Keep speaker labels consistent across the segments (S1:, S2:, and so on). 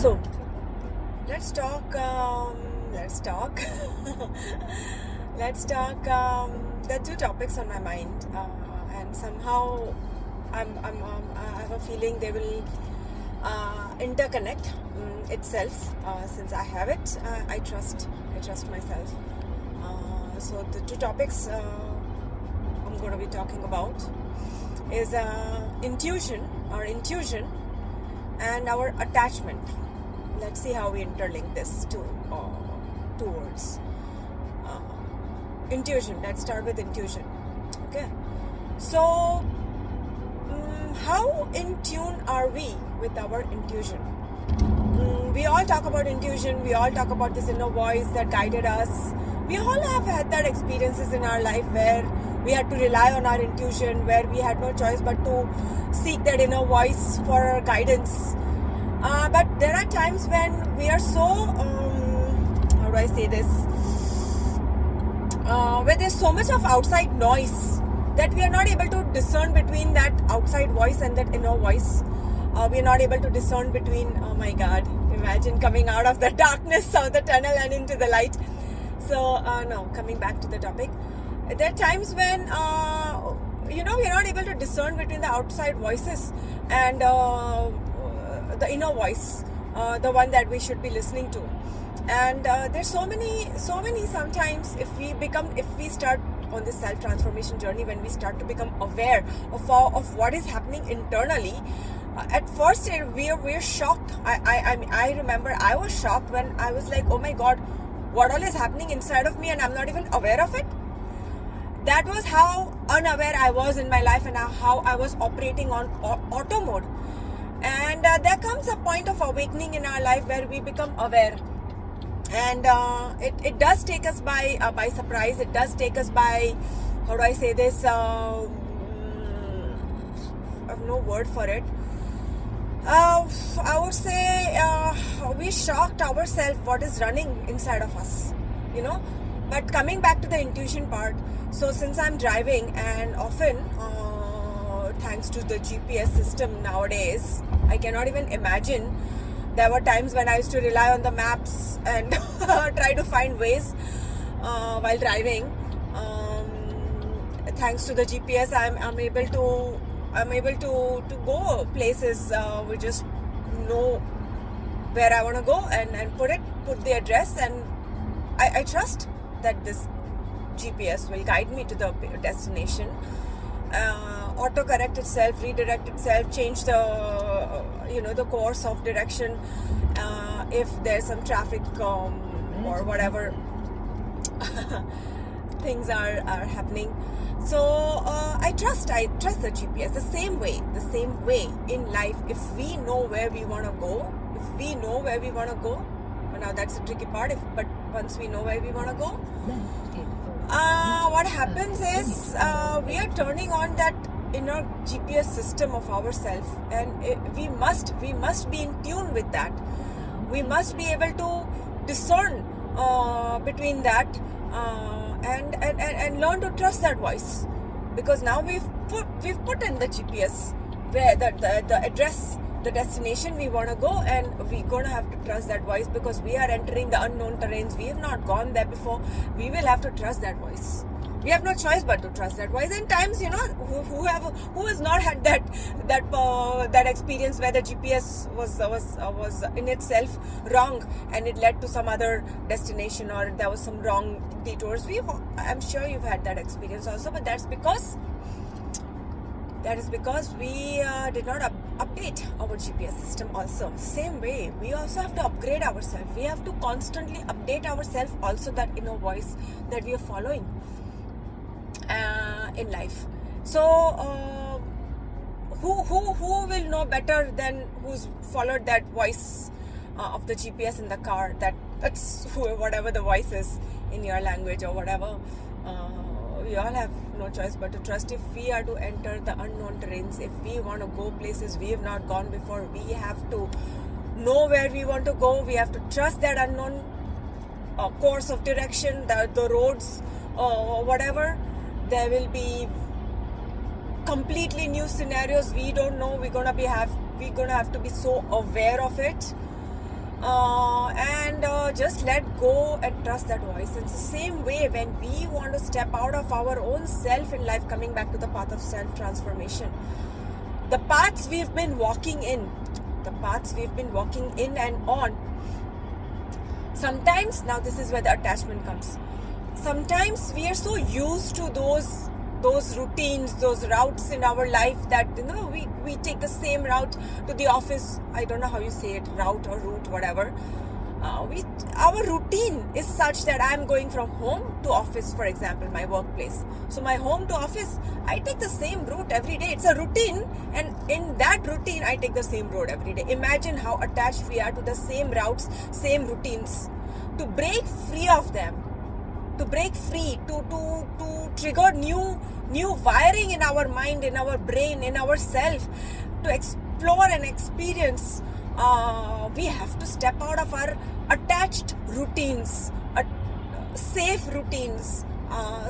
S1: So let's talk. Let's talk. Let's talk. There are two topics on my mind, and somehow I have a feeling they will interconnect itself. Since I have it, I trust myself. So the two topics I'm going to be talking about is intuition and our attachment. Let's see how we interlink this two words. Intuition. Let's start with intuition. Okay. So, how in tune are we with our intuition? We all talk about intuition. We all talk about this inner voice that guided us. We all have had that experiences in our life where we had to rely on our intuition, where we had no choice but to seek that inner voice for guidance. But there are times when we are so, how do I say this? Where there's so much of outside noise that we are not able to discern between that outside voice and that inner voice. We are not able to discern between, oh my God, imagine coming out of the darkness of the tunnel and into the light. So, coming back to the topic. There are times when, we are not able to discern between the outside voices and the inner voice, the one that we should be listening to. And there's so many sometimes if we start on this self-transformation journey, when we start to become aware of what is happening internally, at first we're shocked. I remember I was shocked when I was like, oh my God, what all is happening inside of me and I'm not even aware of it. That was how unaware I was in my life and how I was operating on auto mode. And there comes a point of awakening in our life where we become aware. And it does take us by surprise. It does take us by, how do I say this? I have no word for it. I would say we shocked ourselves what is running inside of us, But coming back to the intuition part, so since I'm driving and often, thanks to the GPS system nowadays, I cannot even imagine. There were times when I used to rely on the maps and try to find ways while driving. Thanks to the GPS, I'm able to go places. We just know where I want to go and put the address, and I trust that this GPS will guide me to the destination. Autocorrect itself, redirect itself, change the course of direction if there's some traffic or whatever things are happening. So I trust the GPS. The same way in life, if we know where we want to go, well, now that's the tricky part. But once we know where we want to go, what happens is we are turning on that inner GPS system of ourselves, and we must be in tune with that. We must be able to discern between that and learn to trust that voice, because now we've put in the GPS where the address, the destination we want to go, and we're going to have to trust that voice because we are entering the unknown terrains. We have not gone there before. We will have to trust that voice. We have no choice but to trust that voice. And times, who has not had that experience where the GPS was in itself wrong and it led to some other destination, or there was some wrong detours. I'm sure you've had that experience also, but that is because we did not update our GPS system also. Same way, we also have to upgrade ourselves. We have to constantly update ourselves also, that inner voice that we are following in life. So who will know better than who's followed that voice of the GPS in the car? That's whatever the voice is in your language or whatever. We all have no choice but to trust. If we are to enter the unknown terrains, if we want to go places we have not gone before, we have to know where we want to go. We have to trust that unknown course of direction, the roads, whatever. There will be completely new scenarios we don't know. We're gonna have to be so aware of it. and just let go and trust that voice. It's the same way when we want to step out of our own self in life, coming back to the path of self-transformation. The paths we've been walking in and on, sometimes, now this is where the attachment comes. Sometimes we are so used to those routines, those routes in our life that, we take the same route to the office. I don't know how you say it, route or route, whatever. Our routine is such that I'm going from home to office, for example, my workplace. So my home to office, I take the same route every day. It's a routine, and in that routine, I take the same road every day. Imagine how attached we are to the same routes, same routines. To break free of them, to trigger new wiring in our mind, in our brain, in ourself, to explore and experience, we have to step out of our attached routines, safe routines,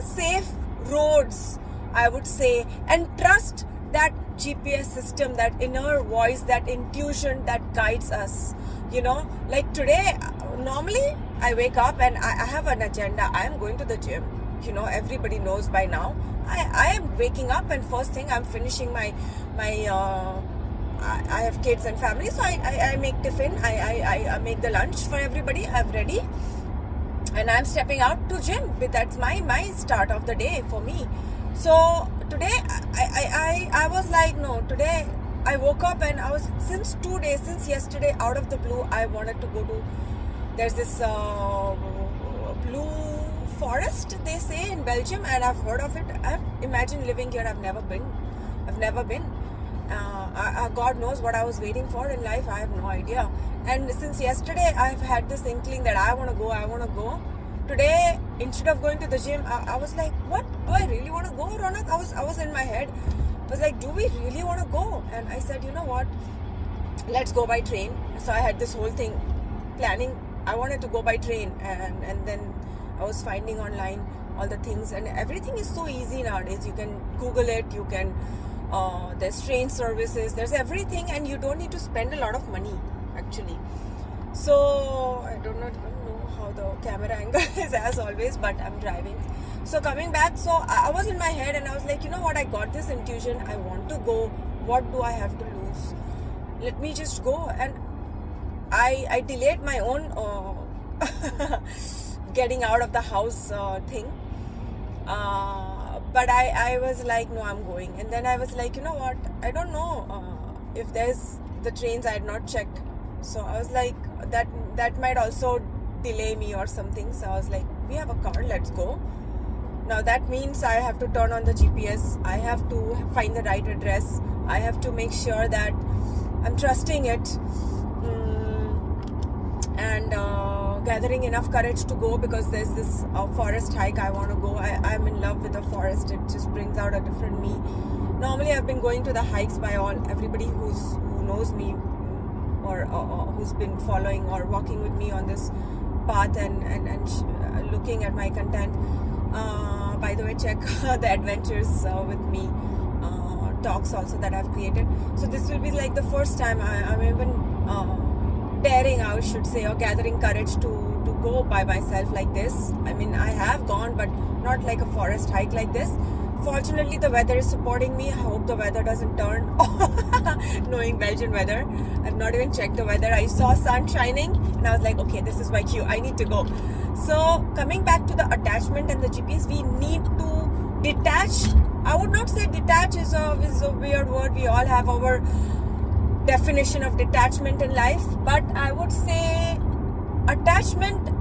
S1: safe roads, I would say, and trust that GPS system, that inner voice, that intuition that guides us. Like today, normally I wake up and I have an agenda. I am going to the gym. Everybody knows by now. I am waking up, and first thing I'm finishing my I have kids and family, so I make tiffin. I make the lunch for everybody. I'm ready, and I'm stepping out to gym. That's my start of the day for me. So today I was like, no, today I woke up and I was, since yesterday, out of the blue, I wanted to go to, there's this blue forest, they say, in Belgium, and I've heard of it. I've imagined living here. I've never been. God knows what I was waiting for in life. I have no idea. And since yesterday, I've had this inkling that I want to go. Today, instead of going to the gym, I was like, what? Do I really want to go, Ronak? I was in my head. I was like, do we really want to go? And I said, you know what? Let's go by train. So I had this whole thing planning. I wanted to go by train, and then I was finding online all the things, and everything is so easy nowadays. You can Google it, you can, there's train services, there's everything, and you don't need to spend a lot of money, actually. So I don't know how the camera angle is, as always, but I'm driving. So coming back, so I was in my head, and I was like, you know what, I got this intuition, I want to go. What do I have to lose? Let me just go. And I delayed my own getting out of the house thing, but I was like, no, I'm going. And then I was like, you know what, I don't know if there's the trains. I had not checked, so I was like, that might also delay me or something. So I was like, we have a car, let's go. Now that means I have to turn on the GPS, I have to find the right address, I have to make sure that I'm trusting it, and gathering enough courage to go, because there's this forest hike I want to go. I'm in love with the forest. It just brings out a different me. Normally I've been going to the hikes by everybody who knows me, or who's been following or walking with me on this path and looking at my content. By the way, check the adventures with me talks also that I've created. So this will be like the first time I'm even daring, I should say, or gathering courage to go by myself like this. I mean, I have gone, but not like a forest hike like this. Fortunately, the weather is supporting me. I hope the weather doesn't turn. Knowing Belgian weather, I've not even checked the weather. I saw sun shining, and I was like, okay, this is my cue. I need to go. So coming back to the attachment and the GPS, we need to detach. I would not say detach is a weird word. We all have our definition of detachment in life, but I would say attachment.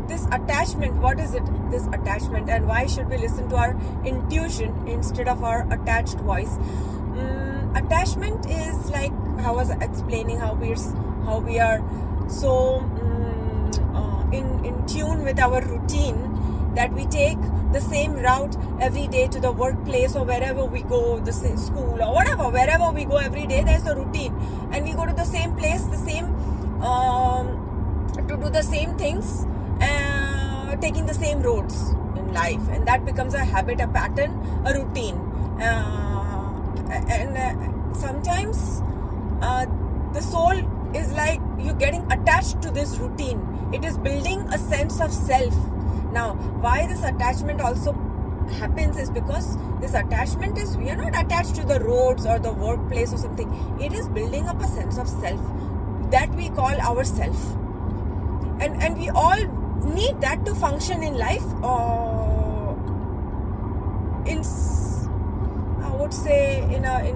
S1: This attachment, what is it? This attachment, and why should we listen to our intuition instead of our attached voice? Attachment is like, I was explaining how we are so in tune with our routine, that we take the same route every day to the workplace or wherever we go, the same school or whatever, wherever we go every day, there's a routine, and we go to the same place, the same to do the same things, taking the same roads in life, and that becomes a habit, a pattern, a routine, and sometimes the soul is like you getting attached to this routine. It is building a sense of self. Now, why this attachment also happens is because this attachment is, we are not attached to the roads or the workplace or something. It is building up a sense of self that we call ourself. And we all need that to function in life. I would say in a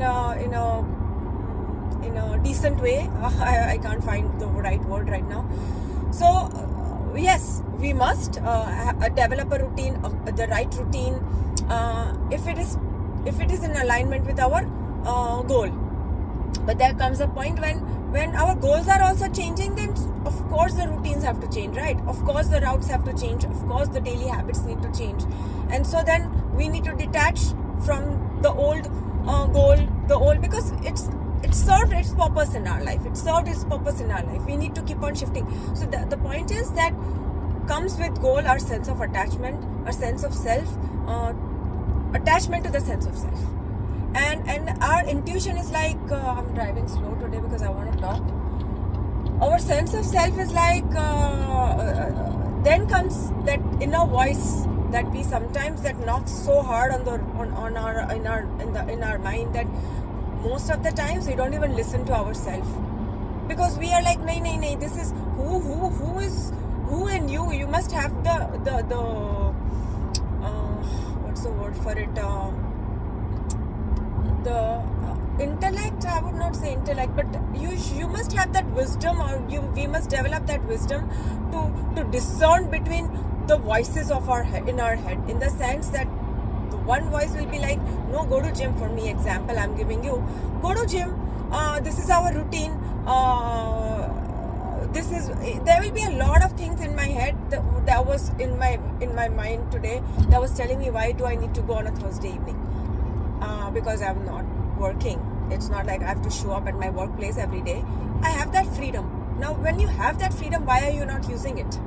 S1: decent way. I can't find the right word right now. So yes, we must develop a routine, the right routine, if it is in alignment with our goal. But there comes a point when our goals are also changing, then of course the routines have to change, right? Of course the routes have to change. Of course the daily habits need to change. And so then we need to detach from the old goal, because it's served its purpose in our life. We need to keep on shifting. So the point is that comes with goal our sense of attachment, our sense of self, attachment to the sense of self. And our intuition is like, I'm driving slow today because I want to talk. Our sense of self is like, then comes that inner voice that we sometimes, that knocks so hard in our mind that most of the times we don't even listen to ourselves, because we are like, nay, this is who is who in you. You must have the what's the word for it, the intellect. I would not say intellect, but you must have that wisdom, or we must develop that wisdom to discern between the voices of in our head, in the sense that the one voice will be like, no, go to gym. For me, example I'm giving you, go to gym, this is our routine, there will be a lot of things in my head that was in my mind today that was telling me, why do I need to go on a Thursday evening? Because I'm not working. It's not like I have to show up at my workplace every day. I have that freedom. Now, when you have that freedom, why are you not using it?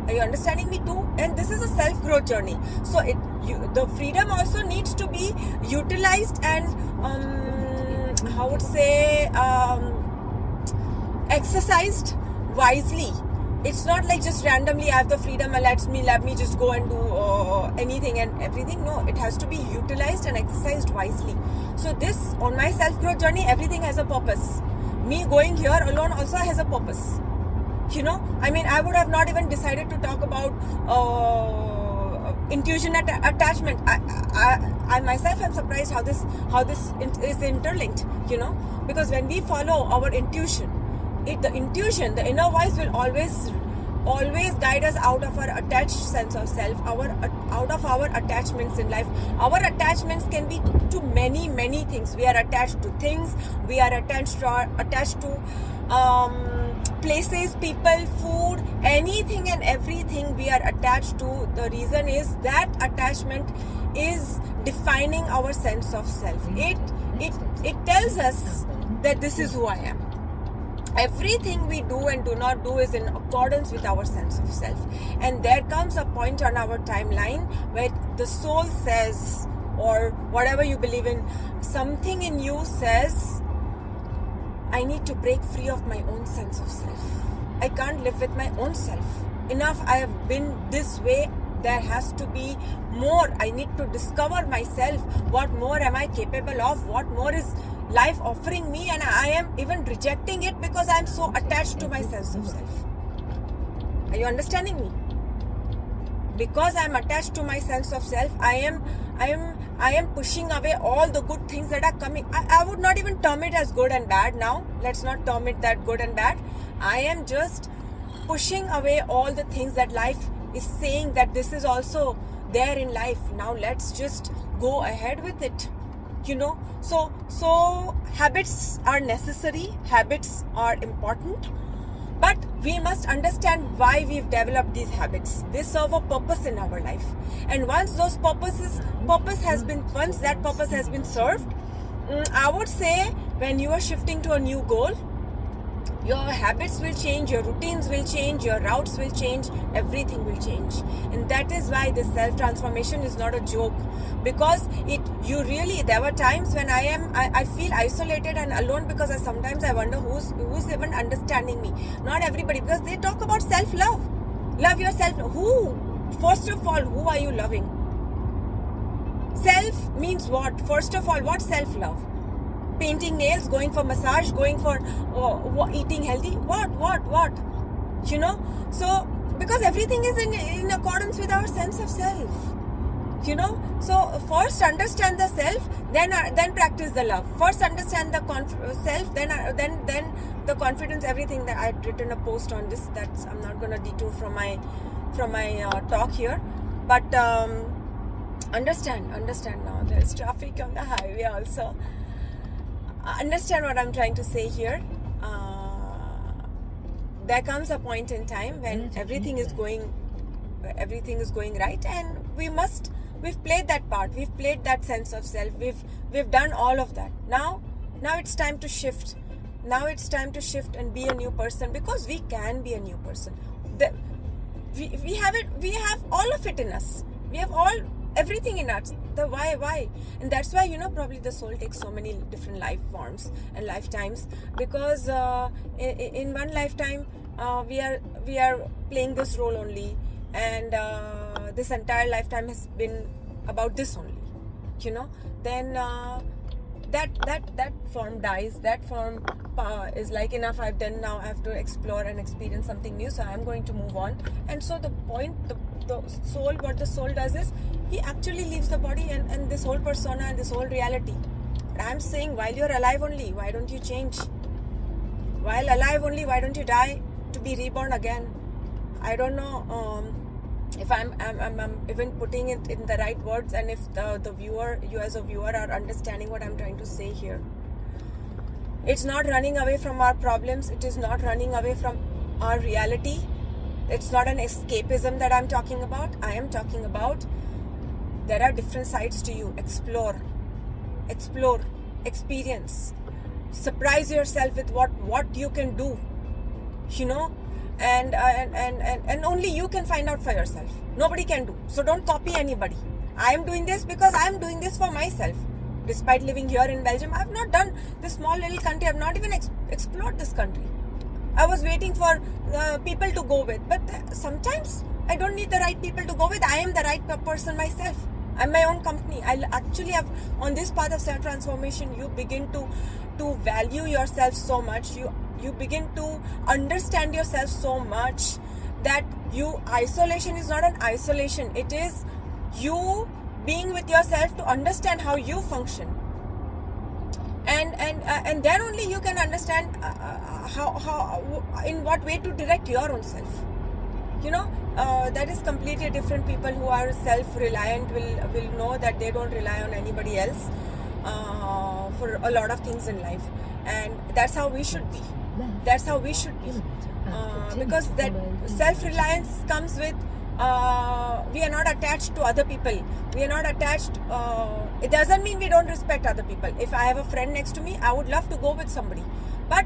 S1: Are you understanding me too? And this is a self-growth journey. So the freedom also needs to be utilized and exercised wisely. It's not like just randomly I have the freedom and let me just go and do anything and everything. No, it has to be utilized and exercised wisely. So this, on my self-growth journey, everything has a purpose. Me going here alone also has a purpose. I mean, I would have not even decided to talk about intuition attachment. I myself am surprised how this is interlinked, because when we follow our intuition, the inner voice will always guide us out of our attached sense of self, out of our attachments in life. Our attachments can be to many things. We are attached to things, we are attached to places, people, food, anything and everything we are attached to. The reason is that attachment is defining our sense of self. It tells us that this is who I am. Everything we do and do not do is in accordance with our sense of self. And there comes a point on our timeline where the soul says, or whatever you believe in, something in you says, I need to break free of my own sense of self. I can't live with my own self. Enough, I have been this way. There has to be more. I need to discover myself. What more am I capable of? What more is life offering me? And I am even rejecting it because I am so attached to my sense of self. Are you understanding me? Because I am attached to my sense of self, I am pushing away all the good things that are coming. I would not even term it as good and bad now. Let's not term it that good and bad. I am just pushing away all the things that life is saying that this is also there in life. Now let's just go ahead with it. So habits are necessary, habits are important, but we must understand why we've developed these habits. They serve a purpose in our life, and once that purpose has been served, I would say when you are shifting to a new goal, Your habits will change, your routines will change, your routes will change, everything will change. And that is why this self-transformation is not a joke, because there were times when I feel isolated and alone, because sometimes I wonder who's even understanding me. Not everybody, because they talk about self-love. Love yourself. First of all, who are you loving? Self means what? First of all, what self-love? Painting nails, going for massage, going for eating healthy, what, you know? So because everything is in accordance with our sense of self, you know. So first understand the self, then practice the love. First understand the self, then the confidence. Everything that I'd written a post on this, that's I'm not gonna detour from my talk here, but understand now. There's traffic on the highway also. Understand what I'm trying to say here. There comes a point in time when everything is going right, and we've played that part, we've played that sense of self, we've done all of that. Now it's time to shift. Now it's time to shift and be a new person, because we can be a new person. We have all of it in us. We have everything in us. The why, and that's why, you know, probably the soul takes so many different life forms and lifetimes, because in one lifetime we are playing this role only, and this entire lifetime has been about this only, you know. Then that form dies. That form is like, enough I've done, now I have to explore and experience something new, so I'm going to move on. And so the soul, what the soul does is, he actually leaves the body and this whole persona and this whole reality. And I'm saying, while you're alive only, why don't you change? While alive only, why don't you die to be reborn again? I don't know if I'm even putting it in the right words, and if the viewer, you as a viewer, are understanding what I'm trying to say here. It's not running away from our problems. It is not running away from our reality. It's not an escapism that I'm talking about. I am talking about, there are different sides to you. Explore, experience, surprise yourself with what you can do, you know, and only you can find out for yourself. Nobody can do. So don't copy anybody. I am doing this because I am doing this for myself. Despite living here in Belgium, I have not done this small little country. I have not even explored this country. I was waiting for people to go with, but sometimes I don't need the right people to go with. I am the right person myself. I'm my own company. I actually have, on this path of self-transformation, you begin to value yourself so much. You begin to understand yourself so much that isolation is not an isolation. It is you being with yourself to understand how you function. And then only you can understand how in what way to direct your own self. You know, that is completely different. People who are self-reliant will know that they don't rely on anybody else for a lot of things in life, and that's how we should be. That's how we should be, because that self-reliance comes with we are not attached to other people. We are not attached. It doesn't mean we don't respect other people. If I have a friend next to me, I would love to go with somebody, but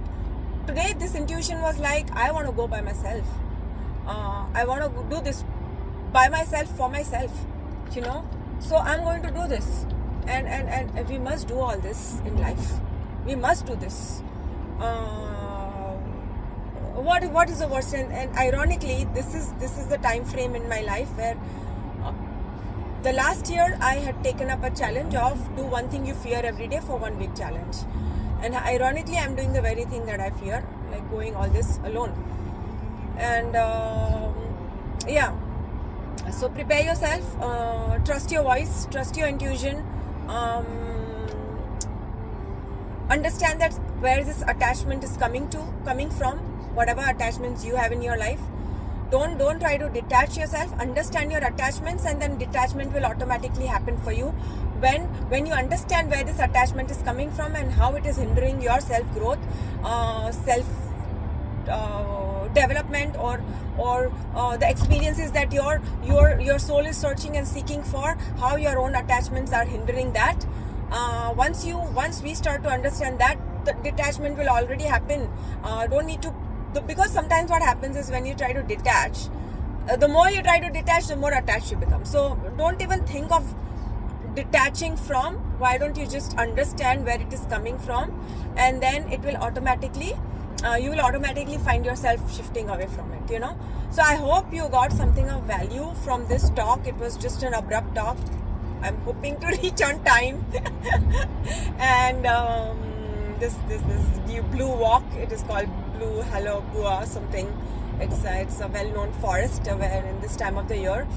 S1: today this intuition was like, I want to go by myself. I want to do this by myself, for myself, you know. So I'm going to do this, and we must do all this in life. We must do this. What is the worst? And ironically, this is the time frame in my life where the last year I had taken up a challenge of do one thing you fear every day for 1 week challenge, and ironically I'm doing the very thing that I fear, like going all this alone. And yeah, so prepare yourself, trust your voice, trust your intuition, understand that where this attachment is coming from, whatever attachments you have in your life. Don't try to detach yourself. Understand your attachments, and then detachment will automatically happen for you. When you understand where this attachment is coming from and how it is hindering your self growth, self development, or the experiences that your soul is searching and seeking for, how your own attachments are hindering that. Once we start to understand that, the detachment will already happen. Don't need to, because sometimes what happens is when you try to detach, the more you try to detach, the more attached you become. So don't even think of detaching from. Why don't you just understand where it is coming from, and then it will automatically, you will automatically find yourself shifting away from it, you know. So I hope you got something of value from this talk. It was just an abrupt talk. I'm hoping to reach on time. And this new blue walk, it is called Blue Halabua something. It's a well-known forest where in this time of the year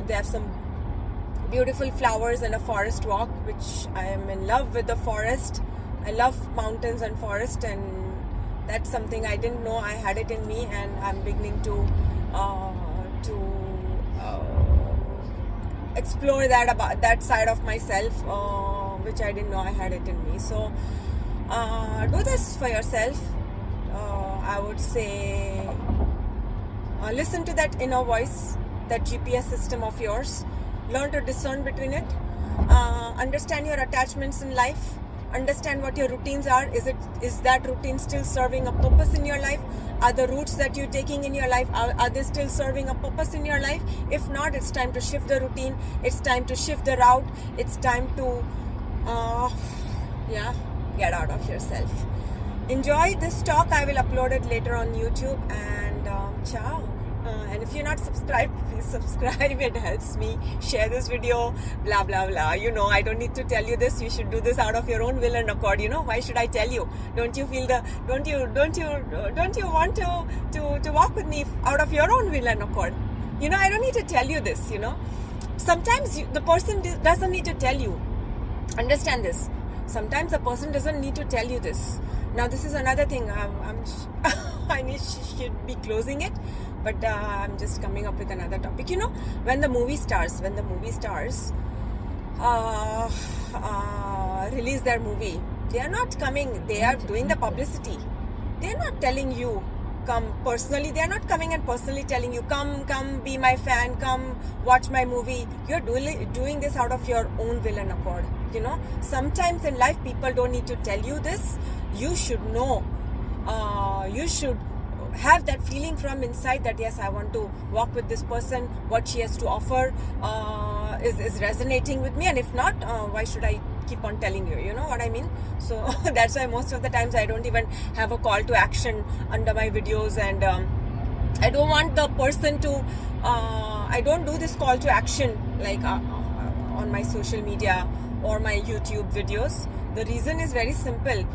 S1: they have some beautiful flowers and a forest walk, which I am in love with the forest. I love mountains and forest, and that's something I didn't know I had it in me, and I'm beginning to explore that, about that side of myself, which I didn't know I had it in me. So do this for yourself. I would say listen to that inner voice, that GPS system of yours. Learn to discern between it. Understand your attachments in life. Understand what your routines are. Is that routine still serving a purpose in your life? Are the routes that you're taking in your life, are they still serving a purpose in your life? If not, it's time to shift the routine. It's time to shift the route. It's time to get out of yourself. Enjoy this talk. I will upload it later on YouTube, and ciao. And if you're not subscribed, please subscribe. It helps me. Share this video, blah blah blah. You know, I don't need to tell you this. You should do this out of your own will and accord. You know, why should I tell you? Don't you feel don't you want to walk with me out of your own will and accord? You know, I don't need to tell you this. You know, sometimes the person doesn't need to tell you. Understand this. Sometimes the person doesn't need to tell you this. Now, this is another thing. I should be closing it, but I'm just coming up with another topic. You know, when the movie stars release their movie, they are not coming. They are doing the publicity. They are not telling you come personally. They are not coming and personally telling you come be my fan, come watch my movie. You're doing this out of your own will and accord. You know, sometimes in life people don't need to tell you this. You should know. You should have that feeling from inside that yes, I want to walk with this person. What she has to offer is resonating with me, and if not, why should I keep on telling you? You know what I mean? So that's why most of the times I don't even have a call to action under my videos, and I don't want the person to. I don't do this call to action like on my social media or my YouTube videos. The reason is very simple.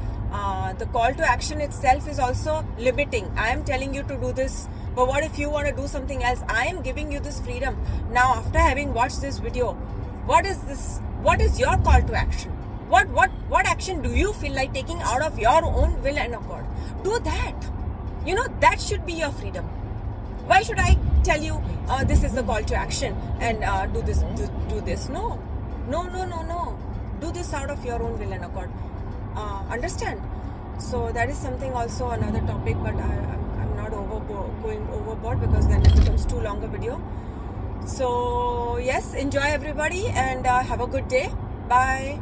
S1: The call to action itself is also limiting. I am telling you to do this, but what if you want to do something else? I am giving you this freedom. Now, after having watched this video, what is this? What is your call to action? What action do you feel like taking out of your own will and accord? Do that. You know, that should be your freedom. Why should I tell you this is the call to action and do this? Do this? No. Do this out of your own will and accord. Understand? So that is something, also another topic, but I'm not going overboard because then it becomes too long a video. So yes, enjoy everybody, and have a good day. Bye.